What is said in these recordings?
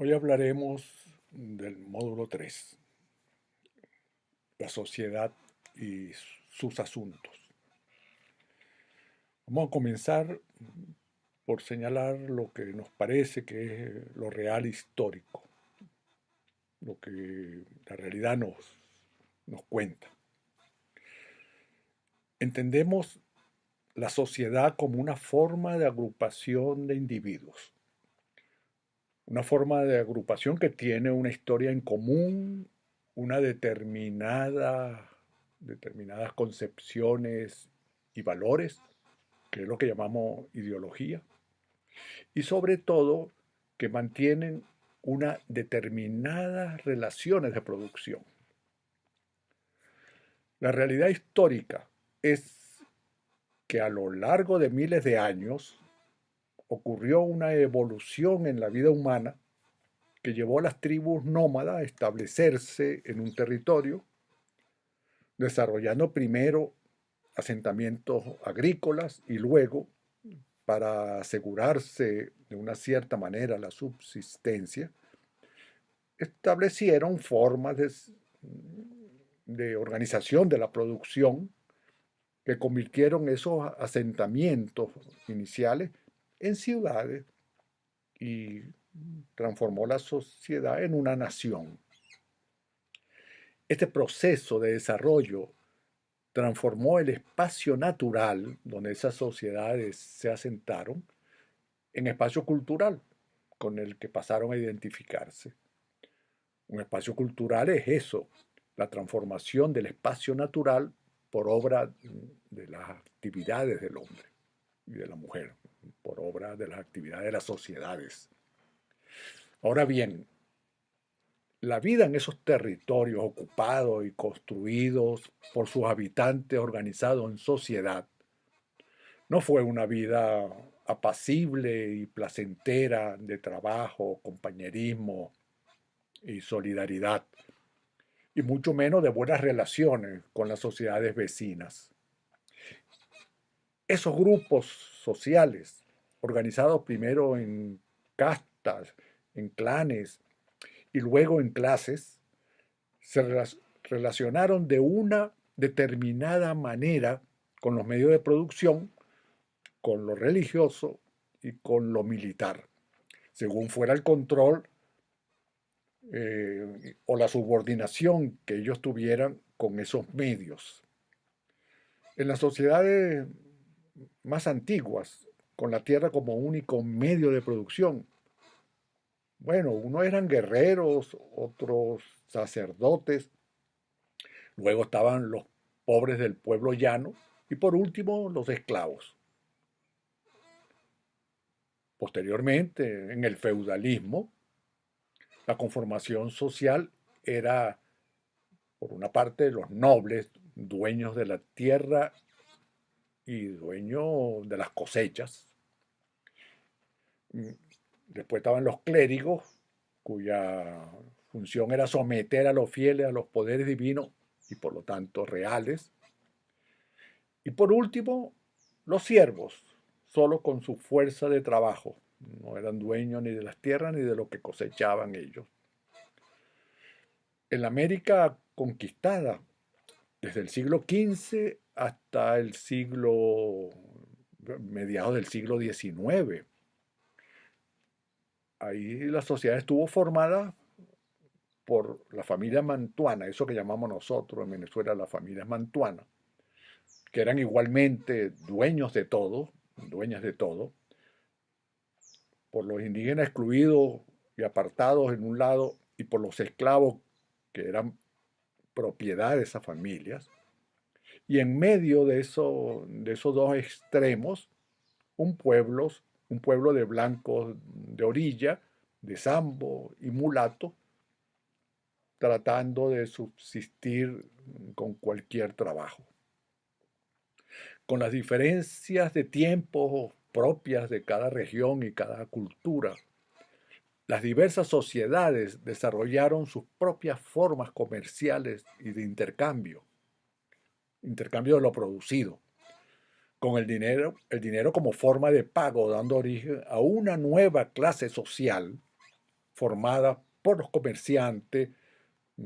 Hoy hablaremos del módulo 3, la sociedad y sus asuntos. Vamos a comenzar por señalar lo que nos parece que es lo real histórico, lo que la realidad nos cuenta. Entendemos la sociedad como una forma de agrupación de individuos, una forma de agrupación que tiene una historia en común, una determinadas concepciones y valores, que es lo que llamamos ideología, y sobre todo que mantienen una determinadas relaciones de producción. La realidad histórica es que a lo largo de miles de años ocurrió una evolución en la vida humana que llevó a las tribus nómadas a establecerse en un territorio, desarrollando primero asentamientos agrícolas y luego, para asegurarse de una cierta manera la subsistencia, establecieron formas de organización de la producción que convirtieron esos asentamientos iniciales en ciudades y transformó la sociedad en una nación. Este proceso de desarrollo transformó el espacio natural donde esas sociedades se asentaron en espacio cultural con el que pasaron a identificarse. Un espacio cultural es eso, la transformación del espacio natural por obra de las actividades del hombre y de la mujer, por obra de las actividades de las sociedades. Ahora bien, la vida en esos territorios ocupados y construidos por sus habitantes organizados en sociedad no fue una vida apacible y placentera de trabajo, compañerismo y solidaridad, y mucho menos de buenas relaciones con las sociedades vecinas. Esos grupos sociales, organizados primero en castas, en clanes y luego en clases, se relacionaron de una determinada manera con los medios de producción, con lo religioso y con lo militar, según fuera el control o la subordinación que ellos tuvieran con esos medios. En las sociedades más antiguas, con la tierra como único medio de producción, bueno, unos eran guerreros, otros sacerdotes, luego estaban los pobres del pueblo llano y por último los esclavos. Posteriormente, en el feudalismo, la conformación social era, por una parte, los nobles, dueños de la tierra y dueños de las cosechas. Después estaban los clérigos, cuya función era someter a los fieles a los poderes divinos y por lo tanto reales. Y por último, los siervos, solo con su fuerza de trabajo. No eran dueños ni de las tierras ni de lo que cosechaban ellos. En la América conquistada, desde el siglo XV hasta el mediados del siglo XIX, ahí la sociedad estuvo formada por la familia mantuana, eso que llamamos nosotros en Venezuela la familia mantuana, que eran igualmente dueñas de todo, por los indígenas excluidos y apartados en un lado y por los esclavos que eran propiedad de esas familias. Y en medio de esos dos extremos, un pueblo, un pueblo de blancos de orilla, de sambo y mulato, tratando de subsistir con cualquier trabajo. Con las diferencias de tiempo propias de cada región y cada cultura, las diversas sociedades desarrollaron sus propias formas comerciales y de intercambio de lo producido, con el dinero como forma de pago, dando origen a una nueva clase social formada por los comerciantes,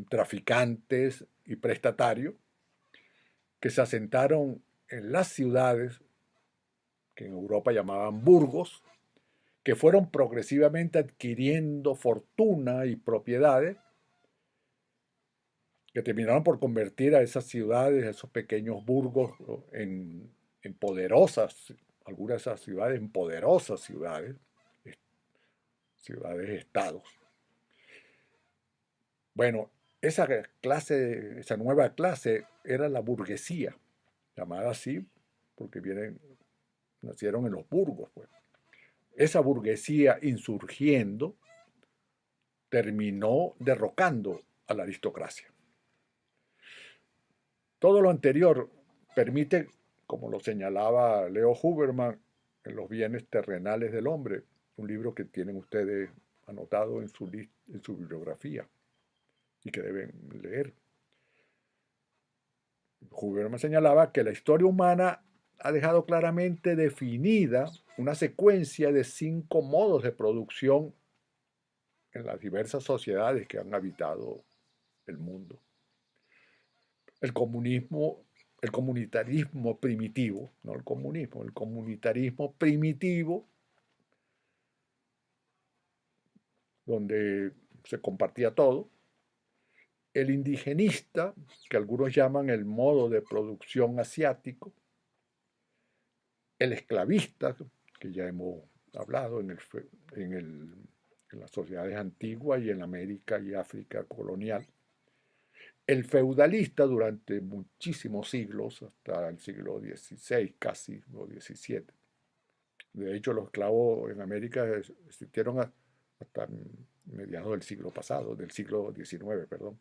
traficantes y prestatarios que se asentaron en las ciudades que en Europa llamaban burgos, que fueron progresivamente adquiriendo fortuna y propiedades, que terminaron por convertir a esas ciudades, a esos pequeños burgos, en poderosas, algunas de esas ciudades en poderosas ciudades, ciudades-estados. Bueno, esa clase, esa nueva clase era la burguesía, llamada así porque nacieron en los burgos, pues. Esa burguesía insurgiendo terminó derrocando a la aristocracia. Todo lo anterior permite, como lo señalaba Leo Huberman en Los bienes terrenales del hombre, un libro que tienen ustedes anotado en su bibliografía y que deben leer. Huberman señalaba que la historia humana ha dejado claramente definida una secuencia de 5 modos de producción en las diversas sociedades que han habitado el mundo. El comunismo, el comunitarismo primitivo, no el comunismo, el comunitarismo primitivo, donde se compartía todo. El indigenista, que algunos llaman el modo de producción asiático. El esclavista, que ya hemos hablado en las sociedades antiguas y en América y África colonial. El feudalista durante muchísimos siglos, hasta el siglo XVI casi, o XVII. De hecho, los esclavos en América existieron hasta mediados del siglo pasado, del siglo XIX, perdón.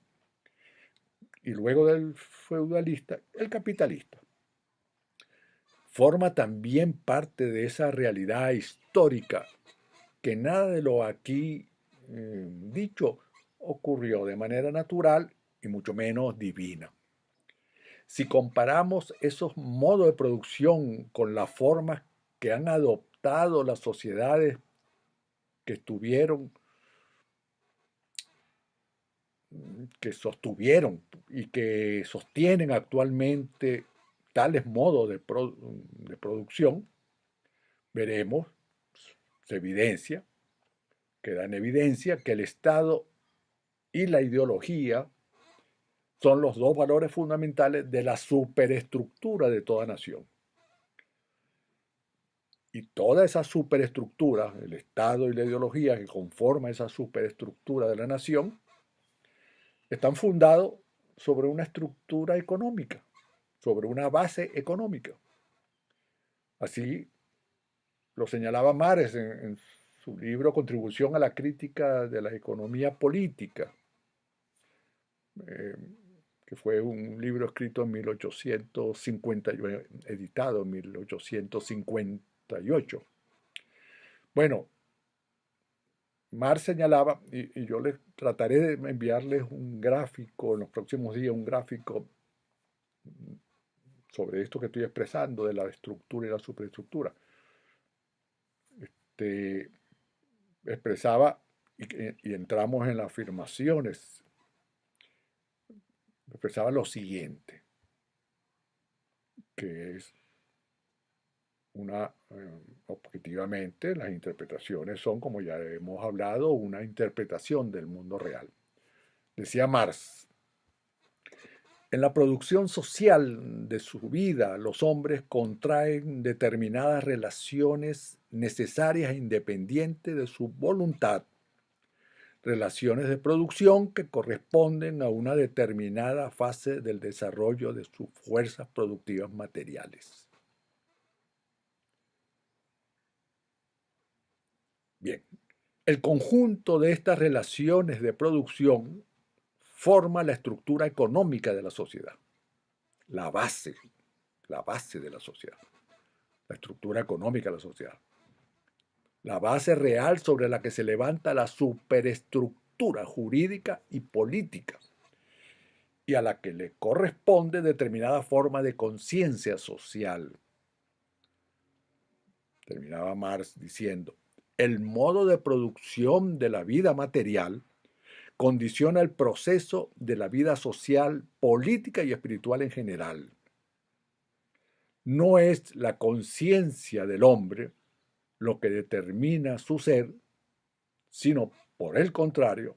Y luego del feudalista, el capitalista. Forma también parte de esa realidad histórica que nada de lo aquí dicho ocurrió de manera natural y mucho menos divina. Si comparamos esos modos de producción con las formas que han adoptado las sociedades que sostuvieron y que sostienen actualmente tales modos de producción, veremos, se evidencia, queda en evidencia que el Estado y la ideología son los 2 valores fundamentales de la superestructura de toda nación. Y toda esa superestructura, el Estado y la ideología que conforman esa superestructura de la nación, están fundados sobre una estructura económica, sobre una base económica. Así lo señalaba Marx en su libro Contribución a la crítica de la economía política, que fue un libro escrito en 1850, editado en 1858. Bueno, Marx señalaba, y yo les trataré de enviarles un gráfico en los próximos días, un gráfico sobre esto que estoy expresando, de la estructura y la superestructura. Expresaba, y entramos en las afirmaciones, expresaba lo siguiente, que es objetivamente, las interpretaciones son, como ya hemos hablado, una interpretación del mundo real. Decía Marx, en la producción social de su vida, los hombres contraen determinadas relaciones necesarias e independientes de su voluntad, relaciones de producción que corresponden a una determinada fase del desarrollo de sus fuerzas productivas materiales. Bien, el conjunto de estas relaciones de producción forma la estructura económica de la sociedad, la base de la sociedad, la estructura económica de la sociedad, la base real sobre la que se levanta la superestructura jurídica y política y a la que le corresponde determinada forma de conciencia social. Terminaba Marx diciendo, El modo de producción de la vida material condiciona el proceso de la vida social, política y espiritual en general. No es la conciencia del hombre lo que determina su ser, sino por el contrario,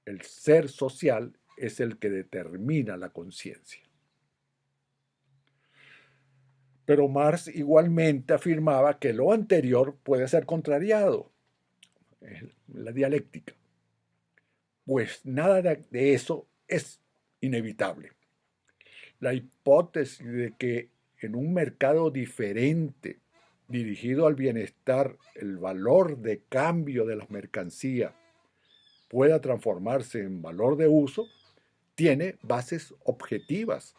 el ser social es el que determina la conciencia. Pero Marx igualmente afirmaba que lo anterior puede ser contrariado, la dialéctica, pues nada de eso es inevitable. La hipótesis de que en un mercado diferente, dirigido al bienestar, el valor de cambio de las mercancías pueda transformarse en valor de uso, tiene bases objetivas.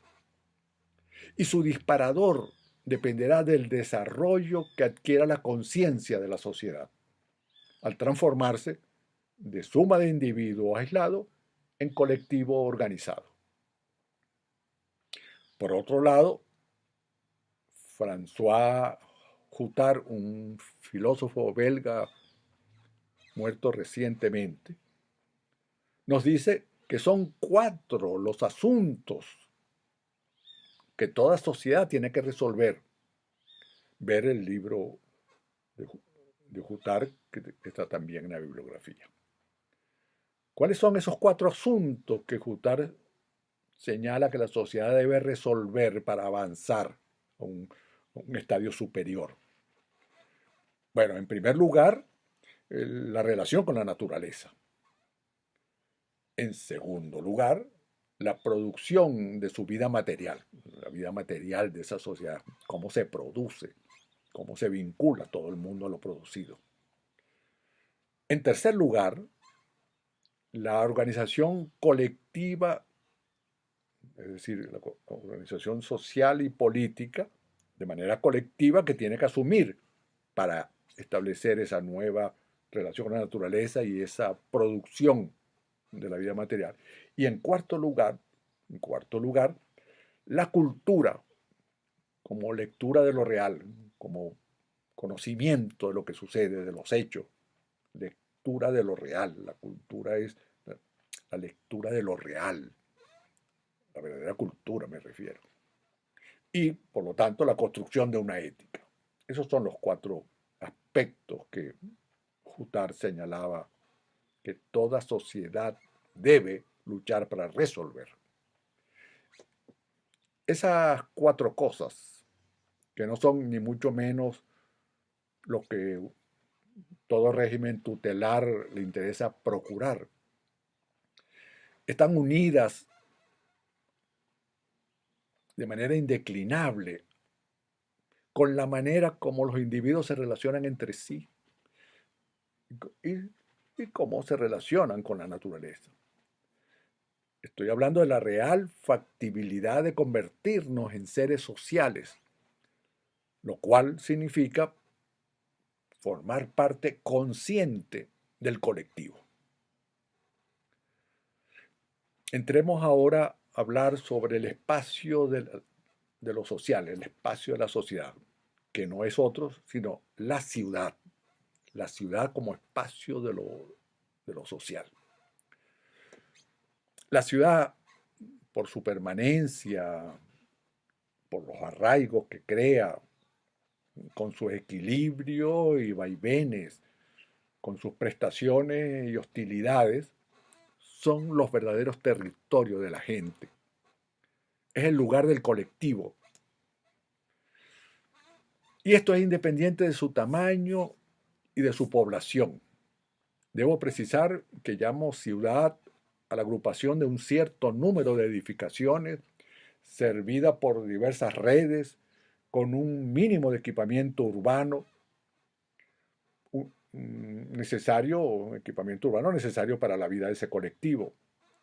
Y su disparador dependerá del desarrollo que adquiera la conciencia de la sociedad, al transformarse de suma de individuo aislado en colectivo organizado. Por otro lado, François Huttard, un filósofo belga muerto recientemente, nos dice que son 4 los asuntos que toda sociedad tiene que resolver. Ver el libro de Huttard, que está también en la bibliografía. ¿Cuáles son esos 4 asuntos que Huttard señala que la sociedad debe resolver para avanzar a un estadio superior? Bueno, en primer lugar, la relación con la naturaleza. En segundo lugar, la producción de su vida material, la vida material de esa sociedad, cómo se produce, cómo se vincula todo el mundo a lo producido. En tercer lugar, la organización colectiva, es decir, la organización social y política, de manera colectiva que tiene que asumir para establecer esa nueva relación con la naturaleza y esa producción de la vida material. Y en cuarto lugar, la cultura como lectura de lo real, como conocimiento de lo que sucede, de los hechos, lectura de lo real. La cultura es la lectura de lo real, la verdadera cultura me refiero. Y, por lo tanto, la construcción de una ética. Esos son los 4 aspectos que Huttard señalaba que toda sociedad debe luchar para resolver. Esas 4 cosas, que no son ni mucho menos lo que todo régimen tutelar le interesa procurar, están unidas de manera indeclinable con la manera como los individuos se relacionan entre sí y, y cómo se relacionan con la naturaleza. Estoy hablando de la real factibilidad de convertirnos en seres sociales, lo cual significa formar parte consciente del colectivo. Entremos ahora a hablar sobre el espacio de lo social, el espacio de la sociedad, que no es otro, sino la ciudad como espacio de lo social. La ciudad, por su permanencia, por los arraigos que crea, con su equilibrio y vaivenes, con sus prestaciones y hostilidades, son los verdaderos territorios de la gente. Es el lugar del colectivo. Y esto es independiente de su tamaño y de su población. Debo precisar que llamo ciudad a la agrupación de un cierto número de edificaciones servida por diversas redes con un mínimo de equipamiento urbano necesario para la vida de ese colectivo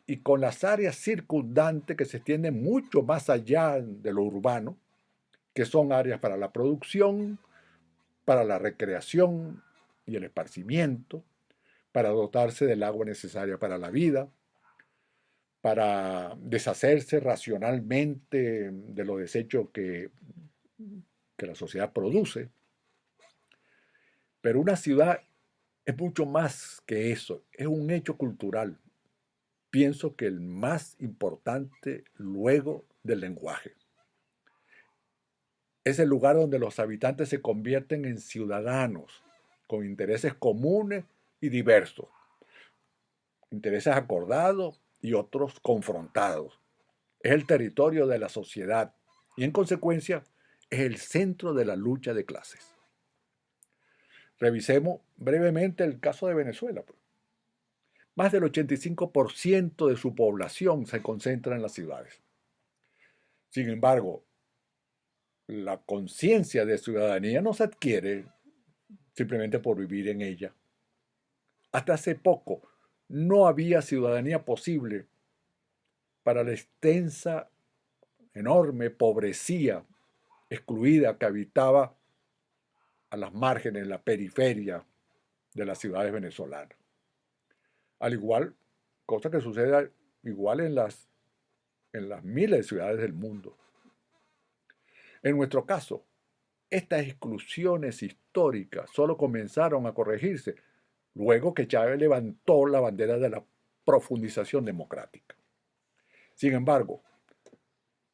y con las áreas circundantes que se extienden mucho más allá de lo urbano, que son áreas para la producción, para la recreación y el esparcimiento, para dotarse del agua necesaria para la vida, para deshacerse racionalmente de los desechos que la sociedad produce. Pero una ciudad Es mucho más que eso, es un hecho cultural. Pienso que el más importante luego del lenguaje. Es el lugar donde los habitantes se convierten en ciudadanos con intereses comunes y diversos, intereses acordados y otros confrontados. Es el territorio de la sociedad y en consecuencia es el centro de la lucha de clases. Revisemos brevemente el caso de Venezuela. Más del 85% de su población se concentra en las ciudades. Sin embargo, la conciencia de ciudadanía no se adquiere simplemente por vivir en ella. Hasta hace poco no había ciudadanía posible para la extensa, enorme pobrecía excluida que habitaba a las márgenes, en la periferia de las ciudades venezolanas. Al igual, cosa que sucede igual en las miles de ciudades del mundo. En nuestro caso, estas exclusiones históricas solo comenzaron a corregirse luego que Chávez levantó la bandera de la profundización democrática. Sin embargo,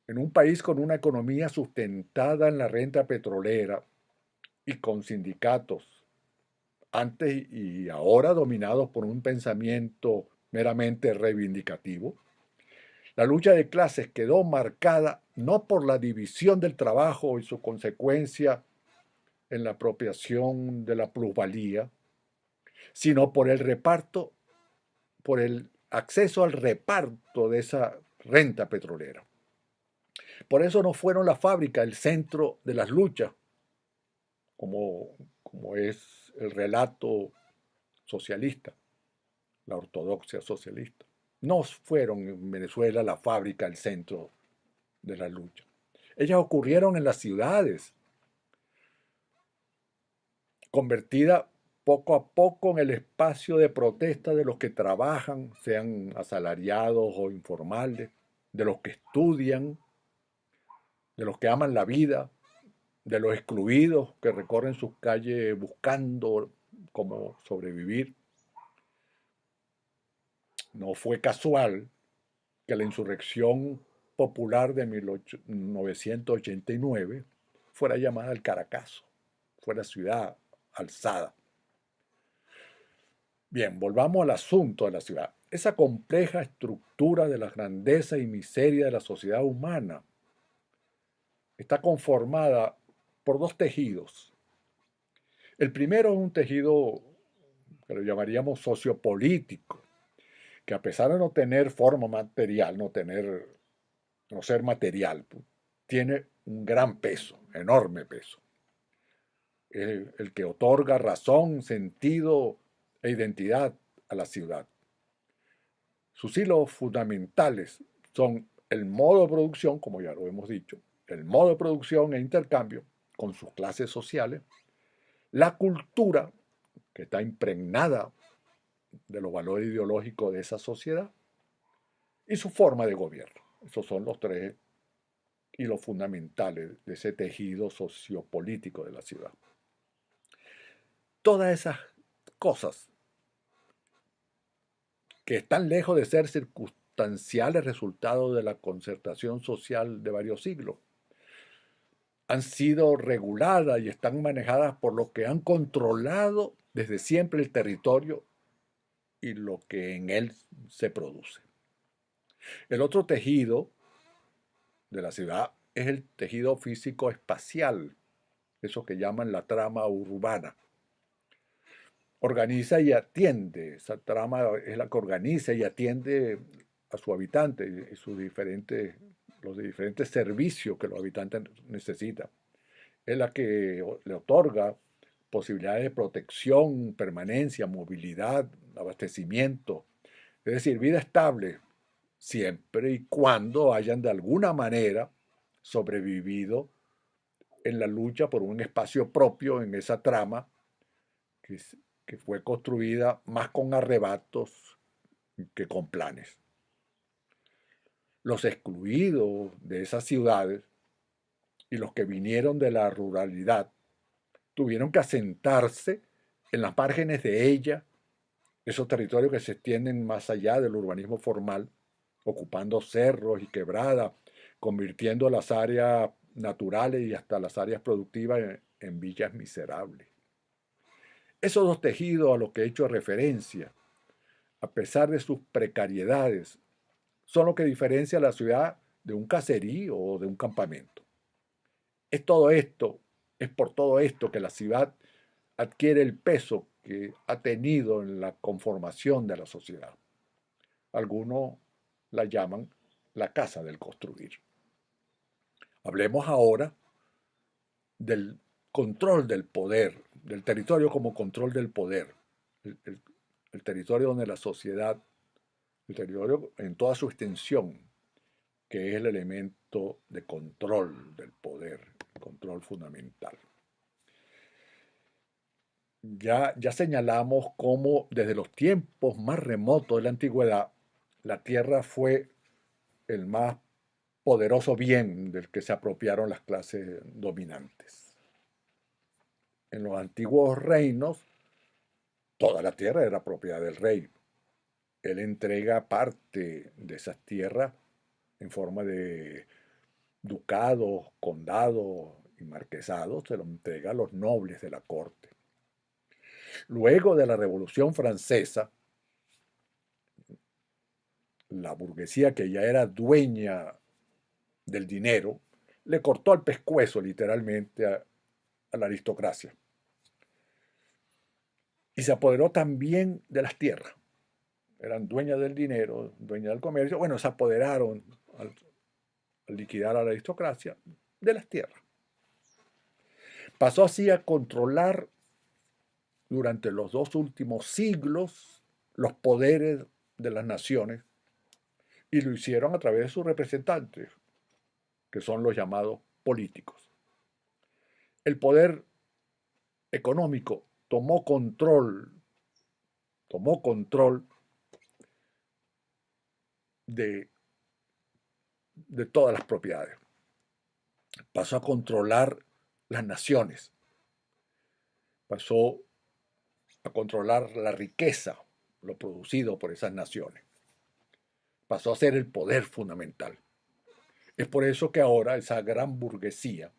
en un país con una economía sustentada en la renta petrolera y con sindicatos antes y ahora dominados por un pensamiento meramente reivindicativo, la lucha de clases quedó marcada no por la división del trabajo y su consecuencia en la apropiación de la plusvalía, sino por el reparto, por el acceso al reparto de esa renta petrolera. Por eso no fueron las fábricas el centro de las luchas, como es el relato socialista, la ortodoxia socialista. No fueron en Venezuela la fábrica el centro de la lucha. Ellas ocurrieron en las ciudades, convertida poco a poco en el espacio de protesta de los que trabajan, sean asalariados o informales, de los que estudian, de los que aman la vida, de los excluidos que recorren sus calles buscando cómo sobrevivir. No fue casual que la insurrección popular de 1989 fuera llamada el Caracazo, fue la ciudad alzada. Bien, volvamos al asunto de la ciudad. Esa compleja estructura de la grandeza y miseria de la sociedad humana está conformada por dos tejidos. El primero es un tejido que lo llamaríamos sociopolítico, que a pesar de no tener forma material, no ser material, tiene un gran peso, enorme peso. Es el que otorga razón, sentido e identidad a la ciudad. Sus hilos fundamentales son el modo de producción, como ya lo hemos dicho, el modo de producción e intercambio con sus clases sociales, la cultura, que está impregnada de los valores ideológicos de esa sociedad, y su forma de gobierno. Esos son los tres hilos fundamentales de ese tejido sociopolítico de la ciudad. Todas esas cosas que están lejos de ser circunstanciales resultados de la concertación social de varios siglos, han sido reguladas y están manejadas por los que han controlado desde siempre el territorio y lo que en él se produce. El otro tejido de la ciudad es el tejido físico espacial, eso que llaman la trama urbana. Organiza y atiende, esa trama es la que organiza y atiende a su habitante y los diferentes servicios que los habitantes necesitan. Es la que le otorga posibilidades de protección, permanencia, movilidad, abastecimiento, es decir, vida estable, siempre y cuando hayan de alguna manera sobrevivido en la lucha por un espacio propio en esa trama que fue construida más con arrebatos que con planes. Los excluidos de esas ciudades y los que vinieron de la ruralidad tuvieron que asentarse En las márgenes de ella, esos territorios que se extienden más allá del urbanismo formal, ocupando cerros y quebradas, convirtiendo las áreas naturales y hasta las áreas productivas en villas miserables. Esos dos tejidos a los que he hecho referencia, a pesar de sus precariedades, son lo que diferencia a la ciudad de un caserío o de un campamento. Es todo esto, es por todo esto que la ciudad adquiere el peso que ha tenido en la conformación de la sociedad. Algunos la llaman la casa del construir. Hablemos ahora del control del poder, del territorio como control del poder, el, el- el territorio donde la sociedad, el territorio en toda su extensión, que es el elemento de control del poder, control fundamental. Ya señalamos cómo desde los tiempos más remotos de la antigüedad, la tierra fue el más poderoso bien del que se apropiaron las clases dominantes. En los antiguos reinos, toda la tierra era propiedad del rey. Él entrega parte de esas tierras en forma de ducados, condados y marquesados, se lo entrega a los nobles de la corte. Luego de la Revolución Francesa, la burguesía que ya era dueña del dinero, le cortó el pescuezo literalmente a la aristocracia y se apoderó también de las tierras. Eran dueñas del dinero, dueñas del comercio. Bueno, se apoderaron al liquidar a la aristocracia de las tierras. Pasó así a controlar durante los dos últimos siglos los poderes de las naciones y lo hicieron a través de sus representantes, que son los llamados políticos. El poder económico tomó control de, de todas las propiedades. Pasó a controlar las naciones, pasó a controlar la riqueza, lo producido por esas naciones. Pasó a ser el poder fundamental. Es por eso que ahora esa gran burguesía,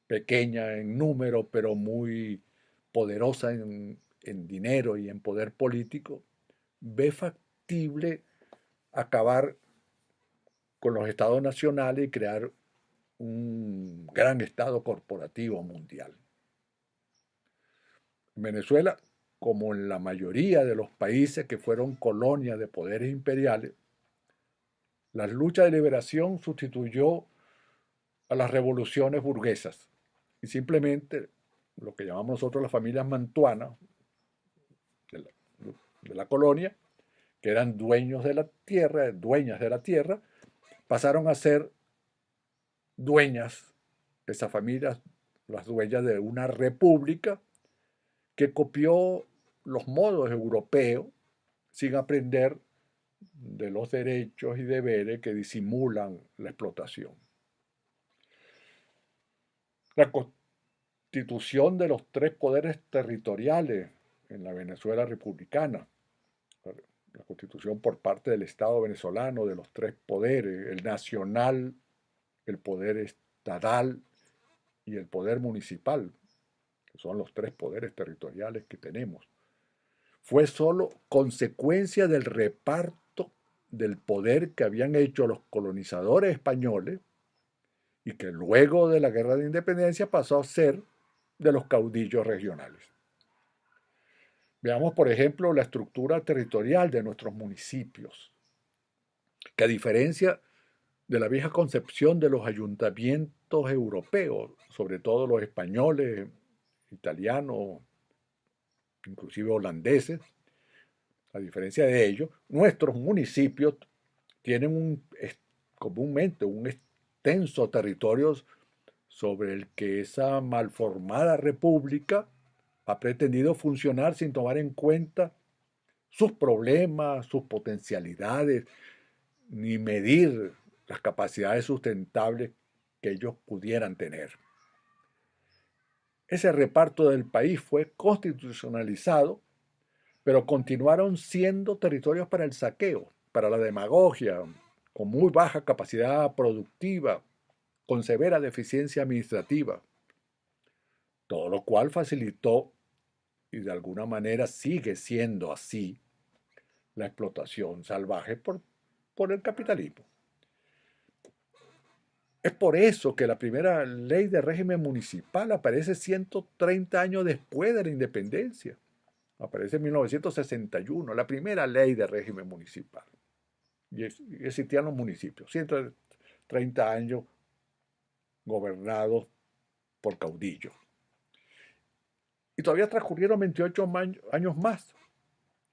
pequeña en número, pero muy poderosa en dinero y en poder político, ve factible acabar con los estados nacionales y crear un gran estado corporativo mundial. En Venezuela, como en la mayoría de los países que fueron colonias de poderes imperiales, la lucha de liberación sustituyó a las revoluciones burguesas y simplemente lo que llamamos nosotros las familias mantuanas de la, de la colonia, que eran dueños de la tierra, dueñas de la tierra, pasaron a ser dueñas, esas familias, las dueñas de una república que copió los modos europeos sin aprender de los derechos y deberes que disimulan la explotación. La constitución de los tres poderes territoriales en la Venezuela republicana, la constitución por parte del Estado venezolano de los tres poderes, el nacional, el poder estatal y el poder municipal, que son los tres poderes territoriales que tenemos, fue solo consecuencia del reparto del poder que habían hecho los colonizadores españoles y que luego de la Guerra de Independencia pasó a ser de los caudillos regionales. Veamos, por ejemplo, la estructura territorial de nuestros municipios, que a diferencia de la vieja concepción de los ayuntamientos europeos, sobre todo los españoles, italianos, inclusive holandeses, a diferencia de ellos, nuestros municipios tienen comúnmente un extenso territorio sobre el que esa malformada república ha pretendido funcionar sin tomar en cuenta sus problemas, sus potencialidades, ni medir las capacidades sustentables que ellos pudieran tener. Ese reparto del país fue constitucionalizado, pero continuaron siendo territorios para el saqueo, para la demagogia, con muy baja capacidad productiva, con severa deficiencia administrativa, todo lo cual facilitó, y de alguna manera sigue siendo así, la explotación salvaje por el capitalismo. Es por eso que la primera ley de régimen municipal aparece 130 años después de la independencia. Aparece en 1961, la primera ley de régimen municipal. Y existían los municipios, 130 años gobernados por caudillos. Y todavía transcurrieron 28 años más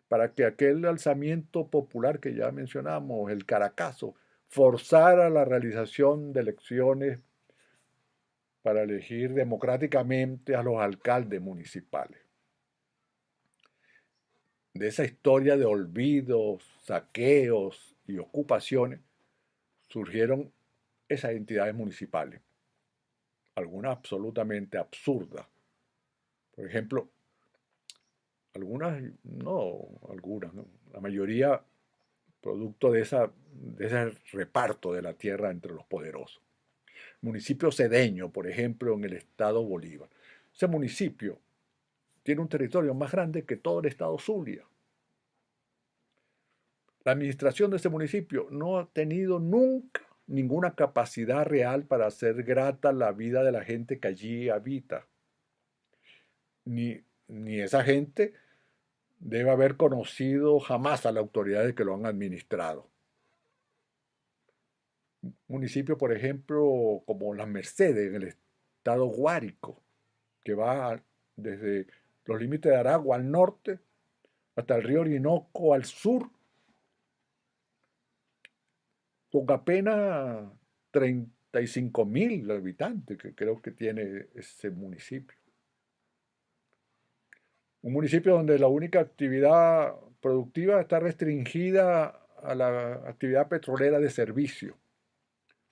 para que aquel alzamiento popular que ya mencionamos, el Caracazo, forzara la realización de elecciones para elegir democráticamente a los alcaldes municipales. De esa historia de olvidos, saqueos y ocupaciones surgieron esas entidades municipales, algunas absolutamente absurdas. Por ejemplo, algunas, la mayoría producto de ese reparto de la tierra entre los poderosos. Municipio Cedeño, por ejemplo, en el estado Bolívar. Ese municipio tiene un territorio más grande que todo el estado Zulia. La administración de ese municipio no ha tenido nunca ninguna capacidad real para hacer grata la vida de la gente que allí habita. Ni esa gente debe haber conocido jamás a las autoridades que lo han administrado. Municipio, por ejemplo, como Las Mercedes, en el estado Guárico, que va desde los límites de Aragua al norte hasta el río Orinoco al sur, con apenas 35.000 habitantes, que creo que tiene ese municipio. Un municipio donde la única actividad productiva está restringida a la actividad petrolera de servicio,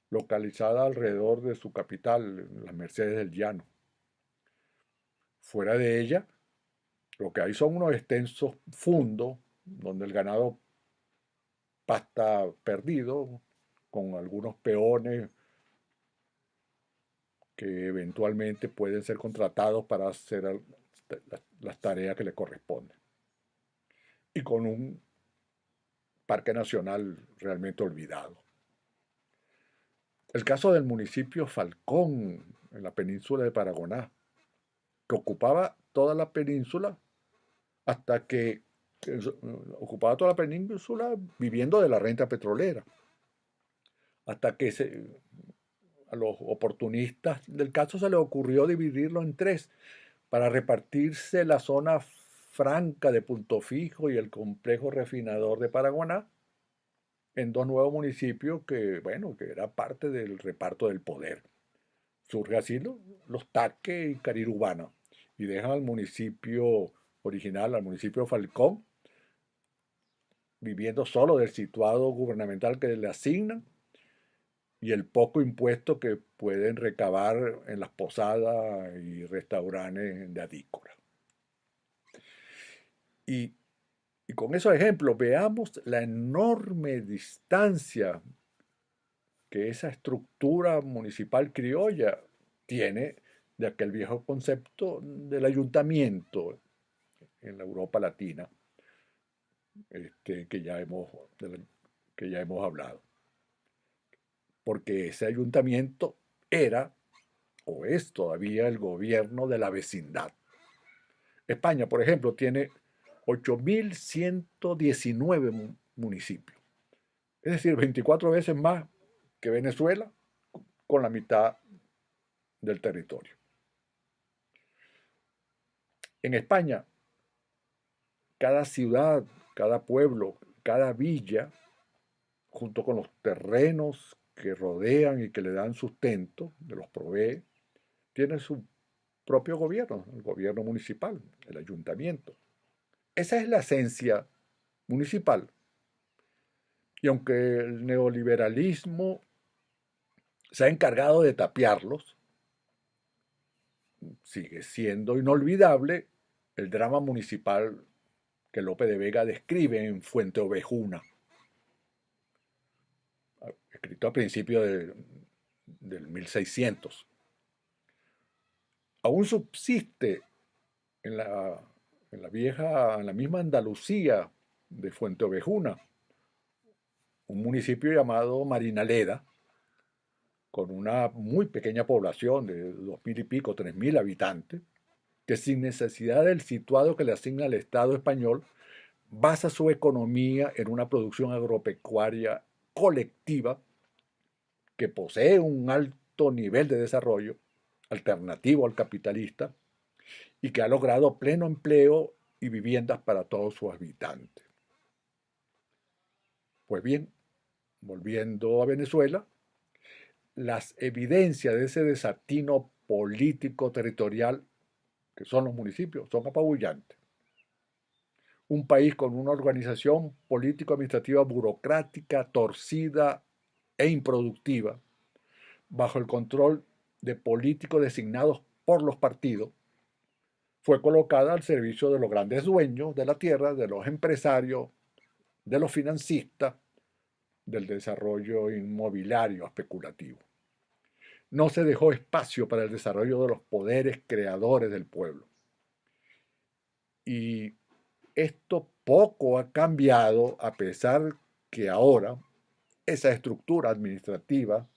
localizada alrededor de su capital, las Mercedes del Llano. Fuera de ella, lo que hay son unos extensos fundos donde el ganado pasta perdido, con algunos peones que eventualmente pueden ser contratados para hacer las tareas que le corresponden. Y con un parque nacional realmente olvidado. El caso del municipio Falcón, en la península de Paragoná, que ocupaba toda la península hasta que ocupaba toda la península viviendo de la renta petrolera, hasta que a los oportunistas del caso se les ocurrió dividirlo en tres para repartirse la zona franca de Punto Fijo y el complejo refinador de Paraguaná en dos nuevos municipios que, bueno, que era parte del reparto del poder. Surge así los Taques y Carirubana y dejan al municipio original, al municipio Falcón, viviendo solo del situado gubernamental que le asignan y el poco impuesto que pueden recabar en las posadas y restaurantes de adícora. Y, y con esos ejemplos veamos la enorme distancia que esa estructura municipal criolla tiene de aquel viejo concepto del ayuntamiento en la Europa latina, que que ya hemos hablado. Porque ese ayuntamiento era o es todavía el gobierno de la vecindad. España, por ejemplo, tiene 8.119 municipios, es decir, 24 veces más que Venezuela, con la mitad del territorio. En España, cada ciudad, cada pueblo, cada villa, junto con los terrenos que rodean y que le dan sustento, que los provee, tiene su propio gobierno, el gobierno municipal, el ayuntamiento. Esa es la esencia municipal. Y aunque el neoliberalismo se ha encargado de tapiarlos, sigue siendo inolvidable el drama municipal que Lope de Vega describe en Fuente Ovejuna, escrito a principios del 1600. Aún subsiste en en la misma Andalucía de Fuente Ovejuna, un municipio llamado Marinaleda, con una muy pequeña población de 2000 y pico, 3000 habitantes, que sin necesidad del situado que le asigna el Estado español, basa su economía en una producción agropecuaria colectiva que posee un alto nivel de desarrollo, alternativo al capitalista, y que ha logrado pleno empleo y viviendas para todos sus habitantes. Pues bien, volviendo a Venezuela, las evidencias de ese desatino político territorial que son los municipios son apabullantes. Un país con una organización político-administrativa burocrática, torcida e improductiva, bajo el control de políticos designados por los partidos, fue colocada al servicio de los grandes dueños de la tierra, de los empresarios, de los financistas, del desarrollo inmobiliario especulativo. No se dejó espacio para el desarrollo de los poderes creadores del pueblo. Y esto poco ha cambiado a pesar que ahora esa estructura administrativa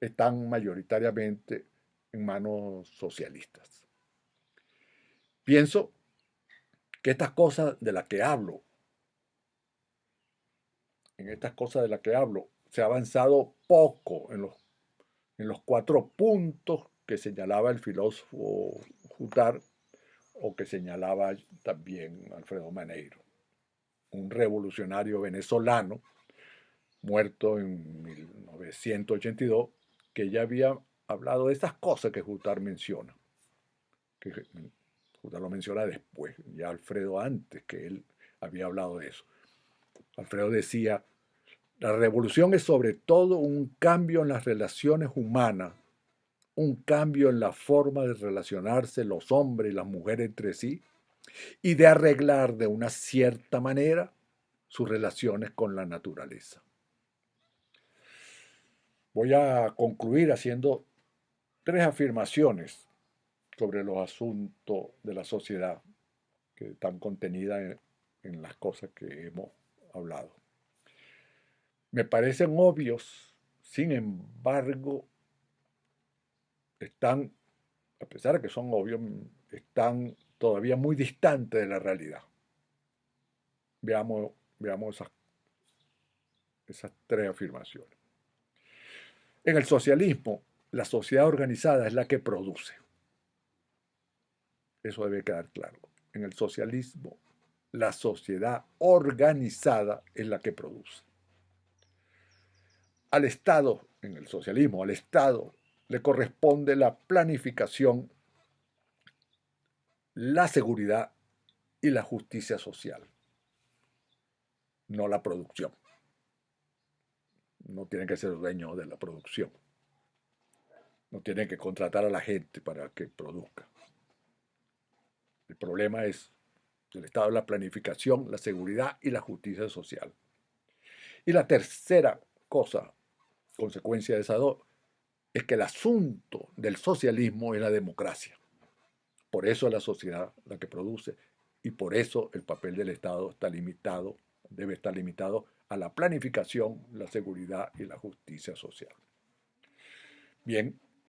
están mayoritariamente en manos socialistas. Pienso que estas cosas de las que hablo, se ha avanzado poco en los 4 puntos que señalaba el filósofo Hutar o que señalaba también Alfredo Maneiro, un revolucionario venezolano muerto en 1982, que ya había hablado de estas cosas que Hutar menciona, que Hutar lo menciona después, ya Alfredo antes que él había hablado de eso. Alfredo decía, la revolución es sobre todo un cambio en las relaciones humanas, un cambio en la forma de relacionarse los hombres y las mujeres entre sí y de arreglar de una cierta manera sus relaciones con la naturaleza. Voy a concluir haciendo 3 afirmaciones sobre los asuntos de la sociedad que están contenidas en las cosas que hemos hablado. Me parecen obvios, sin embargo, están, a pesar de que son obvios, están todavía muy distantes de la realidad. Veamos esas 3 afirmaciones. En el socialismo, la sociedad organizada es la que produce. Eso debe quedar claro. En el socialismo, la sociedad organizada es la que produce. Al Estado, en el socialismo, al Estado le corresponde la planificación, la seguridad y la justicia social, no la producción. No tiene que ser dueño de la producción. No tiene que contratar a la gente para que produzca. El problema es el Estado, la planificación, la seguridad y la justicia social. Y la tercera cosa, consecuencia de esas dos, es que el asunto del socialismo es la democracia. Por eso es la sociedad la que produce y por eso el papel del Estado está limitado, debe estar limitado a la planificación, la seguridad y la justicia social. Bien,